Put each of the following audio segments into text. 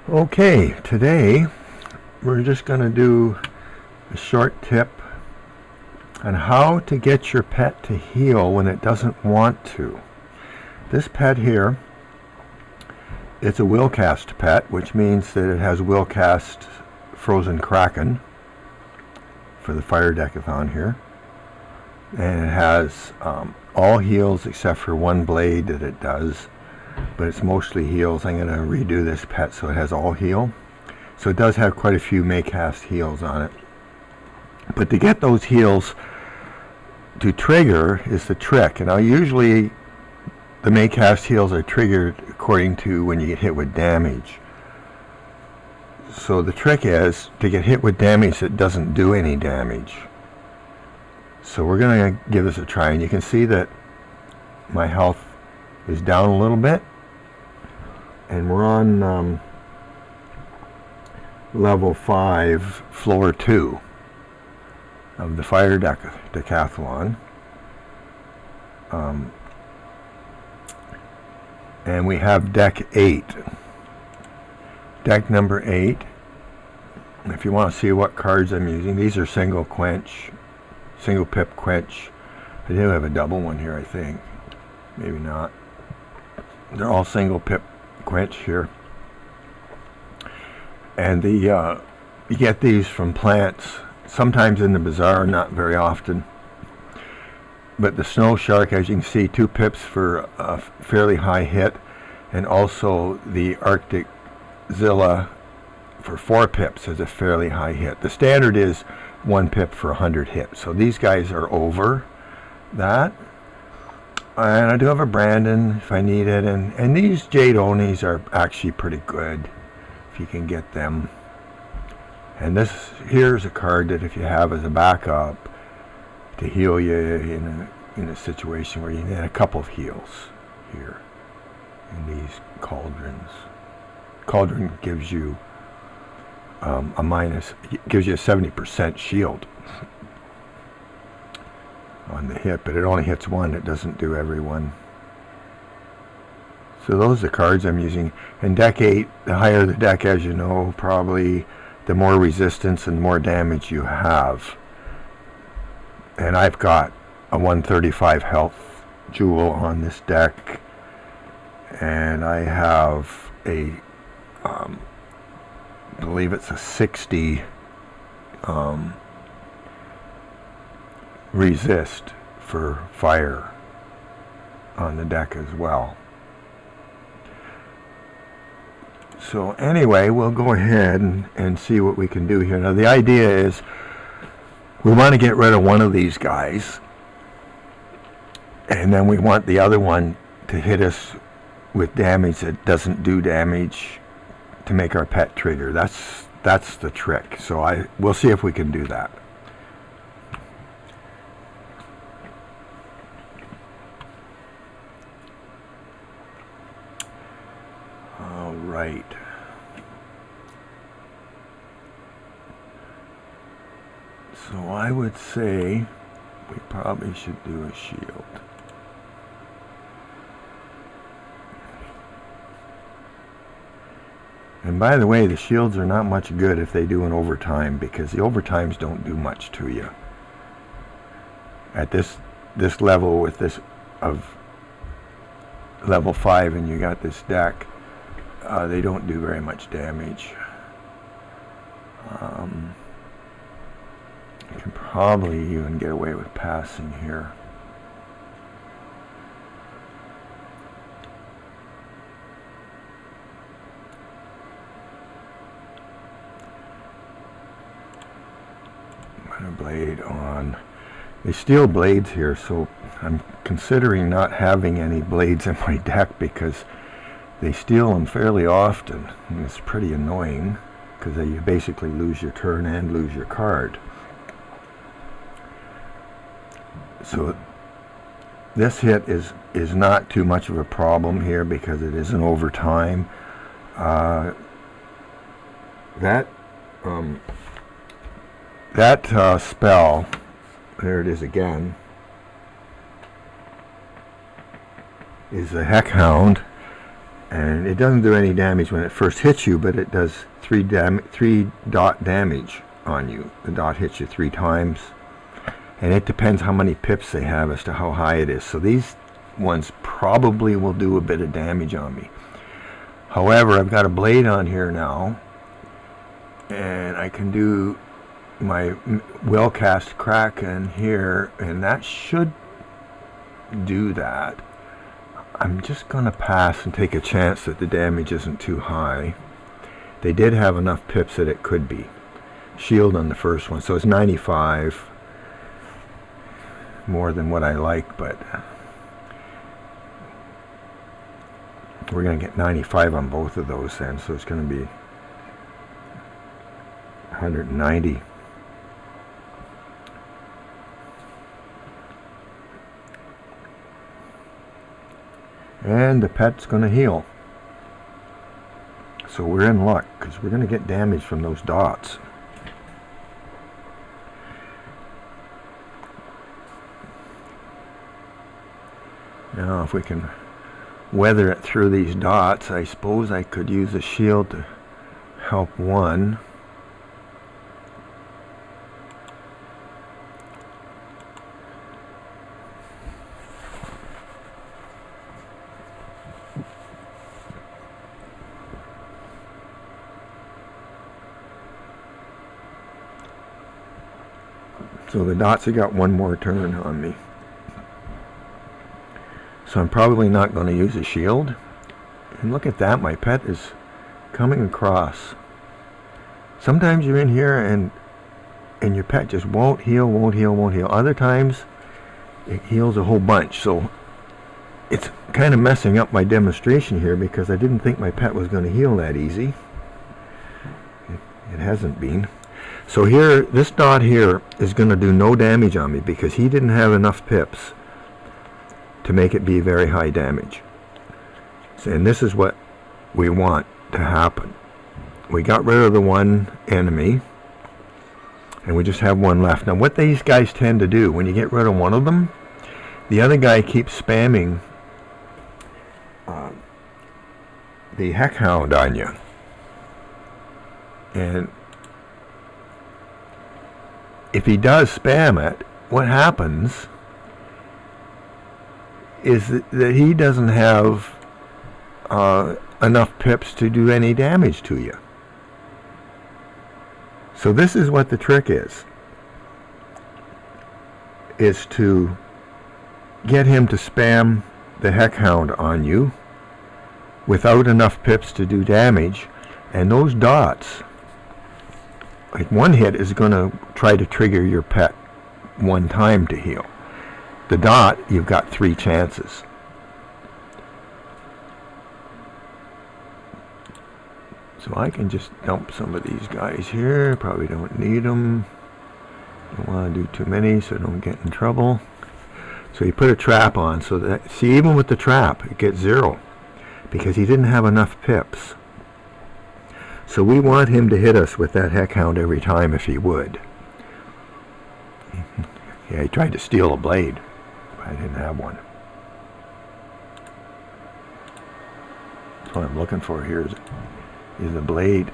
Okay, today we're just going to do a short tip on how to get your pet to heal when it doesn't want to. This pet here, it's a will cast pet, which means that it has will cast frozen kraken for the Fire Deckathalon here, and it has all heals except for one blade that it does, but it's mostly heals. I'm going to redo this pet so it has all heal. So it does have quite a few Maycast heals on it. But to get those heals to trigger is the trick. And now usually the Maycast heals are triggered according to when you get hit with damage. So the trick is to get hit with damage that doesn't do any damage. So we're going to give this a try, and you can see that my health is down a little bit, and we're on level 5, floor 2 of the Fire Deckathalon. And we have deck 8. Deck number 8. If you want to see what cards I'm using, these are single pip quench. I do have a double one here, I think. Maybe not. They're all single pip quench here. And you get these from plants, sometimes in the bazaar, not very often. But the snow shark, as you can see, 2 pips for a fairly high hit, and also the Arctic Zilla for 4 pips is a fairly high hit. The standard is 1 pip for 100 hits. So these guys are over that. And I do have a Brandon if I need it, and these Jade Onis are actually pretty good if you can get them. And this here's a card that if you have as a backup to heal you in a situation where you need a couple of heals here in these cauldrons. Cauldron gives you gives you a 70% shield on the hit, but it only hits one. It doesn't do every one. So those are the cards I'm using. In deck 8, the higher the deck, as you know, probably the more resistance and more damage you have. And I've got a 135 health jewel on this deck, and I have a I believe it's a 60 resist for fire on the deck as well. So anyway, we'll go ahead and see what we can do here. Now the idea is we want to get rid of one of these guys, and then we want the other one to hit us with damage that doesn't do damage to make our pet trigger. That's the trick. So we'll see if we can do that. All right. So I would say we probably should do a shield. And by the way, the shields are not much good if they do an overtime, because the overtimes don't do much to you. At this level, with this of level 5, and you got this deck, they don't do very much damage. You can probably even get away with passing here. Put a blade on. They steal blades here, so I'm considering not having any blades in my deck because they steal them fairly often, and it's pretty annoying because you basically lose your turn and lose your card. So this hit is not too much of a problem here because it is an overtime. That spell, there it is again, is the Heck Hound, And it doesn't do any damage when it first hits you, but it does 3 dot damage on you. The dot hits you 3 times, and it depends how many pips they have as to how high it is. So these ones probably will do a bit of damage on me. However, I've got a blade on here now, and I can do my well-cast Kraken here, and that should do that. I'm just going to pass and take a chance that the damage isn't too high. They did have enough pips that it could be. Shield on the first one, so it's 95. More than what I like, but we're going to get 95 on both of those then, so it's going to be 190. And the pet's going to heal. So we're in luck, because we're going to get damage from those dots. Now if we can weather it through these dots, I suppose I could use a shield to help one. So the dots have got one more turn on me. So I'm probably not going to use a shield. And look at that, my pet is coming across. Sometimes you're in here and your pet just won't heal, won't heal, won't heal. Other times it heals a whole bunch. So it's kind of messing up my demonstration here, because I didn't think my pet was going to heal that easy. It hasn't been. So here, this dot here is going to do no damage on me, because he didn't have enough pips to make it be very high damage. So, and this is what we want to happen. We got rid of the one enemy, and we just have one left. Now what these guys tend to do, when you get rid of one of them, the other guy keeps spamming the Heckhound on you. And if he does spam it, what happens is that he doesn't have enough pips to do any damage to you. So this is what the trick is to get him to spam the Heckhound on you without enough pips to do damage. And those dots, like one hit is going to try to trigger your pet one time to heal. The dot, you've got 3 chances. So I can just dump some of these guys here. Probably don't need them. Don't want to do too many so I don't get in trouble. So you put a trap on, so that, see, even with the trap it gets 0 because he didn't have enough pips. So we want him to hit us with that Heckhound every time if he would. Yeah, he tried to steal a blade. I didn't have one. That's what I'm looking for here is a blade.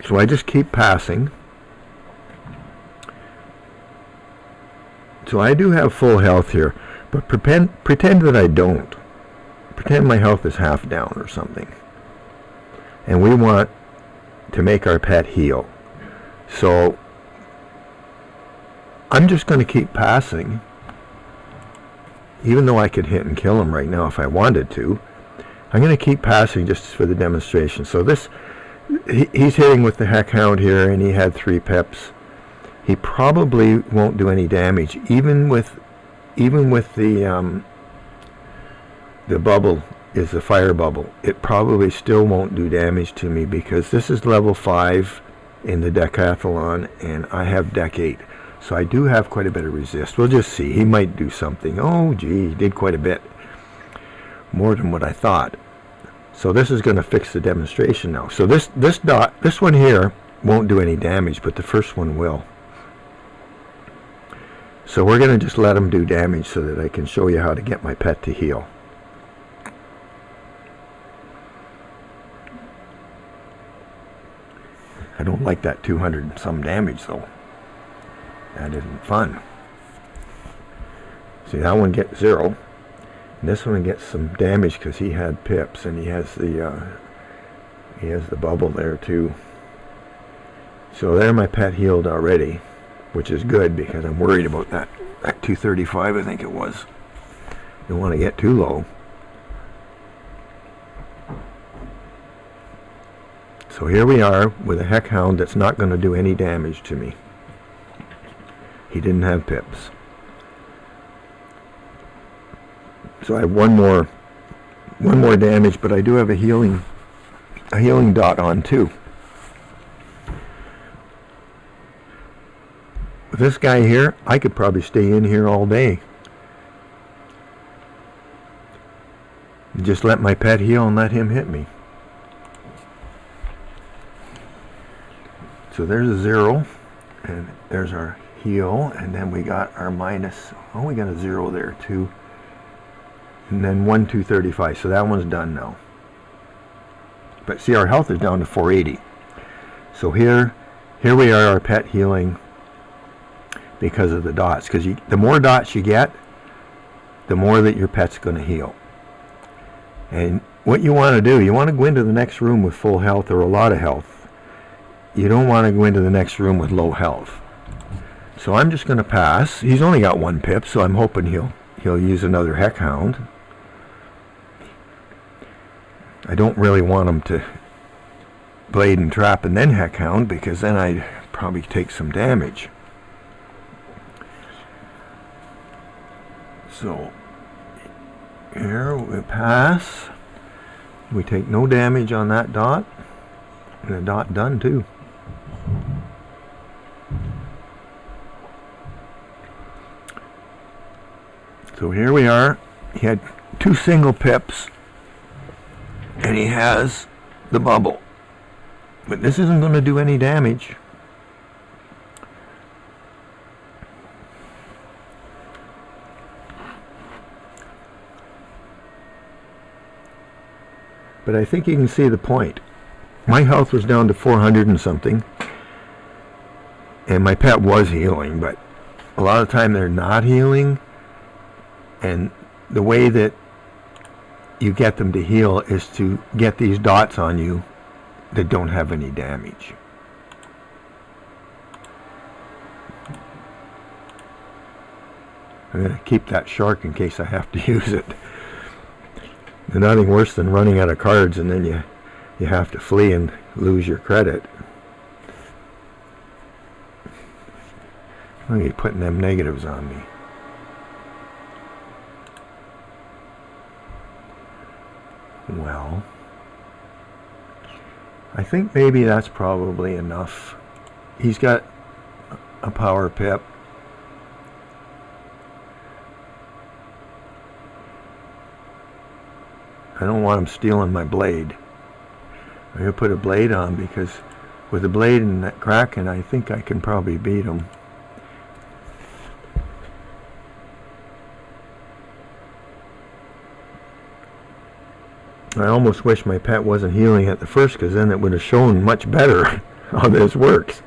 So I just keep passing. So I do have full health here, but pretend that I don't. Pretend my health is half down or something. And we want to make our pet heal. So I'm just going to keep passing, even though I could hit and kill him right now if I wanted to. I'm going to keep passing just for the demonstration. So this, he's hitting with the Heckhound here, and he had 3 pips. He probably won't do any damage, even with the bubble is the fire bubble. It probably still won't do damage to me because this is level 5 in the Decathalon, and I have Deck 8. So I do have quite a bit of resist. We'll just see. He might do something. Oh, gee, he did quite a bit. More than what I thought. So this is going to fix the demonstration now. So this one here won't do any damage, but the first one will. So we're going to just let him do damage so that I can show you how to get my pet to heal. I don't like that 200 and some damage though. That isn't fun. See, that one gets 0. And this one gets some damage because he had pips, and he has the bubble there too. So there, my pet healed already, which is good because I'm worried about that 235, I think it was. Don't want to get too low. So here we are with a heck hound that's not going to do any damage to me. He didn't have pips. So I have one more damage, but I do have a healing dot on too. With this guy here, I could probably stay in here all day. Just let my pet heal and let him hit me. So there's a 0, and there's our heal, and then we got our minus. Oh, we got a 0 there too. And then 235. So that one's done now. But see, our health is down to 480. So here we are, our pet healing because of the dots. Because the more dots you get, the more that your pet's going to heal. And what you want to do, you want to go into the next room with full health or a lot of health. You don't want to go into the next room with low health. So I'm just going to pass. He's only got 1 pip, so I'm hoping he'll use another heck hound. I don't really want him to blade and trap and then heck hound, because then I'd probably take some damage. So here we pass. We take no damage on that dot. And the dot done too. So here we are. He had 2 single pips, and he has the bubble. But this isn't going to do any damage. But I think you can see the point. My health was down to 400 and something, and my pet was healing, but a lot of the time they're not healing, and the way that you get them to heal is to get these dots on you that don't have any damage. I'm going to keep that shark in case I have to use it. There's nothing worse than running out of cards and then you have to flee and lose your credit. Look at you putting them negatives on me. Well, I think maybe that's probably enough. He's got a power pip. I don't want him stealing my blade. I'm going to put a blade on because with the blade and that Kraken, I think I can probably beat him. I almost wish my pet wasn't healing at the first, because then it would have shown much better how this works.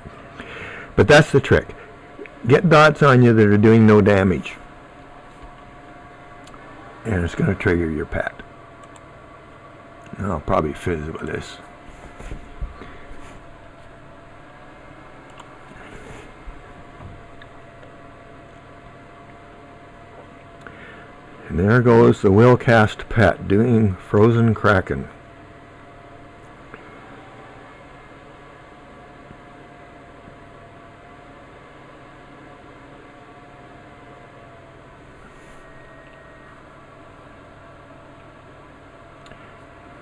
But that's the trick. Get dots on you that are doing no damage, and it's going to trigger your pet. And I'll probably fizz with this. And there goes the will cast pet doing Frozen Kraken.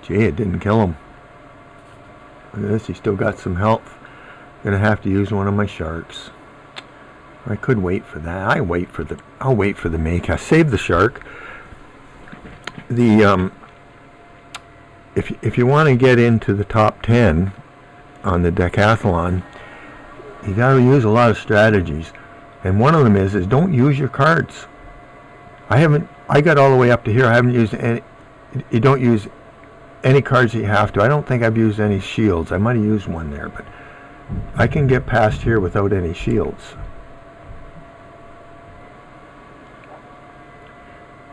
Gee, it didn't kill him. Look at this, he still got some health. Gonna have to use one of my sharks. I could wait for that. I'll wait for the make. I save the shark. If you want to get into the top 10 on the decathlon, you got to use a lot of strategies. And one of them is don't use your cards. I got all the way up to here. I haven't used any. You don't use any cards that you have to. I don't think I've used any shields. I might have used one there, but I can get past here without any shields.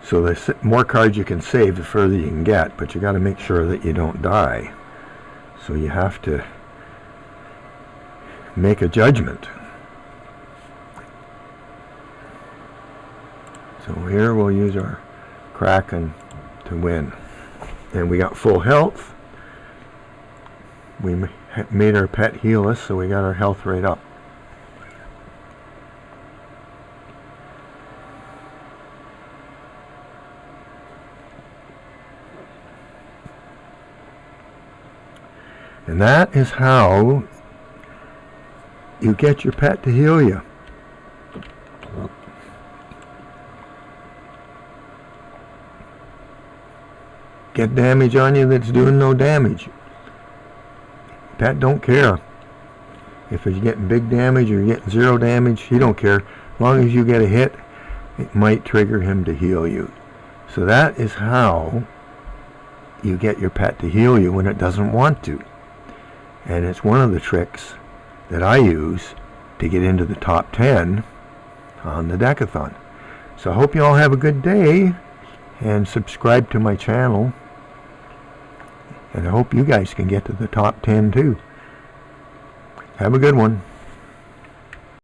So the more cards you can save, the further you can get, but you got to make sure that you don't die. So you have to make a judgment. So here we'll use our Kraken to win. And we got full health. We made our pet heal us, so we got our health right up. And that is how you get your pet to heal you. Get damage on you that's doing no damage. Pet don't care. If it's getting big damage or you're getting zero damage, he don't care. As long as you get a hit, it might trigger him to heal you. So that is how you get your pet to heal you when it doesn't want to. And it's one of the tricks that I use to get into the top 10 on the Deckathon. So I hope you all have a good day, and subscribe to my channel. And I hope you guys can get to the top 10 too. Have a good one.